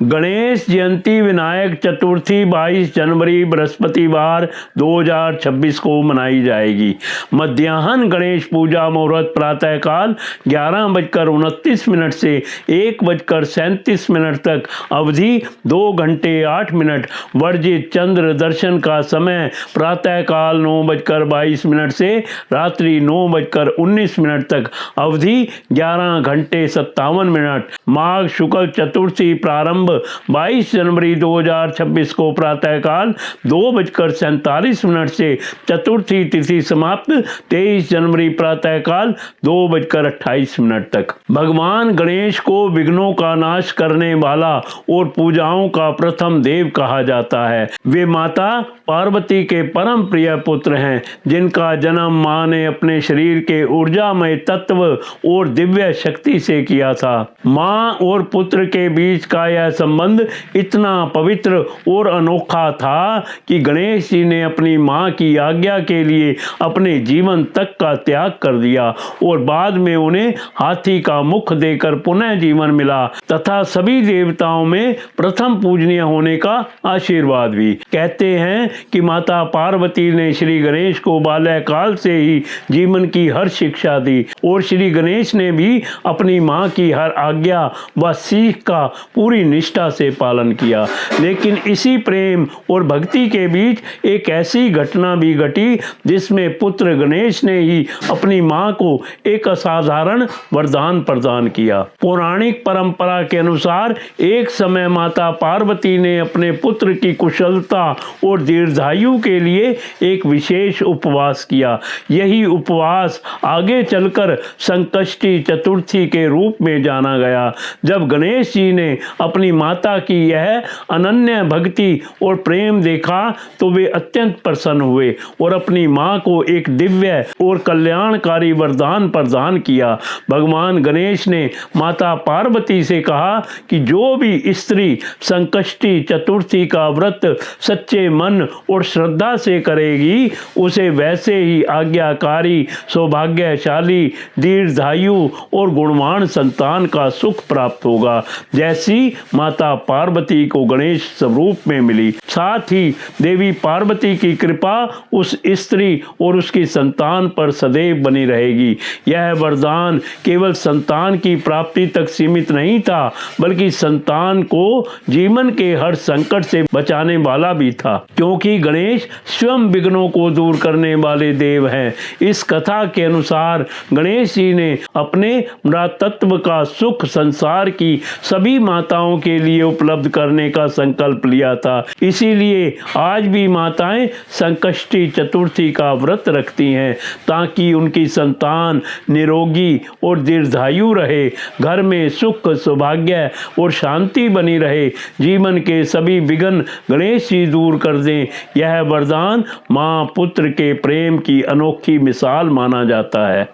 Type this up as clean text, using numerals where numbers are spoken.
गणेश जयंती विनायक चतुर्थी 22 जनवरी बृहस्पतिवार 2026 को मनाई जाएगी। मध्याह्न गणेश पूजा मुहूर्त प्रातःकाल 11:29 से 1:37 तक, अवधि 2 घंटे 8 मिनट। वर्जित चंद्र दर्शन का समय प्रातःकाल 9:22 से रात्रि 9:19 तक, अवधि 11 घंटे 57 मिनट। माघ शुक्ल चतुर्थी प्रारंभ 22 जनवरी 2026 को प्रातःकाल 2:47 से, चतुर्थी तिथि समाप्त 23 जनवरी प्रातःकाल 2:28 तक। भगवान गणेश को विघ्नों का नाश करने वाला और पूजाओं का प्रथम देव कहा जाता है। वे माता पार्वती के परम प्रिय पुत्र हैं, जिनका जन्म मां ने अपने शरीर के ऊर्जामय तत्व और दिव्य शक्ति से किया था। मां और पुत्र के बीच का यह संबंध इतना पवित्र और अनोखा था कि गणेश जी ने अपनी मां की आज्ञा के लिए अपने जीवन तक का त्याग कर दिया और बाद में उन्हें हाथी का मुख देकर पुनः जीवन मिला तथा सभी देवताओं में प्रथम पूजनीय होने का आशीर्वाद भी। कहते हैं कि माता पार्वती ने श्री गणेश को बाल्यकाल से ही जीवन की हर शिक्षा दी और श्री गणेश ने भी अपनी मां की हर आज्ञा व सीख का पूरी निष्ठा से पालन किया। लेकिन इसी प्रेम और भक्ति के बीच एक ऐसी घटना भी घटी जिसमें पुत्र गणेश ने ही अपनी मां को एक असाधारण वरदान प्रदान किया। पौराणिक परंपरा के अनुसार एक समय माता पार्वती ने अपने पुत्र की कुशलता और दीर्घायु के लिए एक विशेष उपवास किया। यही उपवास आगे चलकर संकष्टी चतुर्थी के रूप में जाना गया। जब गणेश जी ने अपनी माता की यह अनन्य भक्ति और प्रेम देखा तो वे अत्यंत प्रसन्न हुए और अपनी मां को एक दिव्य और कल्याणकारी वरदान प्रदान किया। भगवान गणेश ने माता पार्वती से कहा कि जो भी स्त्री संकष्टी चतुर्थी का व्रत सच्चे मन और श्रद्धा से करेगी, उसे वैसे ही आज्ञाकारी, सौभाग्यशाली, दीर्घायु और गुणवान संतान का सुख प्राप्त होगा, जैसी माता पार्वती को गणेश स्वरूप में मिली। साथ ही देवी पार्वती की कृपा उस स्त्री और उसकी संतान पर सदैव बनी रहेगी। यह वरदान केवल संतान की प्राप्ति तक सीमित नहीं था, बल्कि संतान को जीवन के हर संकट से बचाने वाला भी था, क्योंकि गणेश स्वयं विघ्नों को दूर करने वाले देव हैं। इस कथा के अनुसार गणेश जी ने अपने मातृत्व का सुख संसार की सभी माताओं के लिए उपलब्ध करने का संकल्प लिया था। इसीलिए आज भी माताएं संकष्टी चतुर्थी का व्रत रखती हैं ताकि उनकी संतान निरोगी और दीर्घायु रहे, घर में सुख, सौभाग्य और शांति बनी रहे, जीवन के सभी विघ्न गणेश जी दूर कर दें। यह वरदान मां पुत्र के प्रेम की अनोखी मिसाल माना जाता है।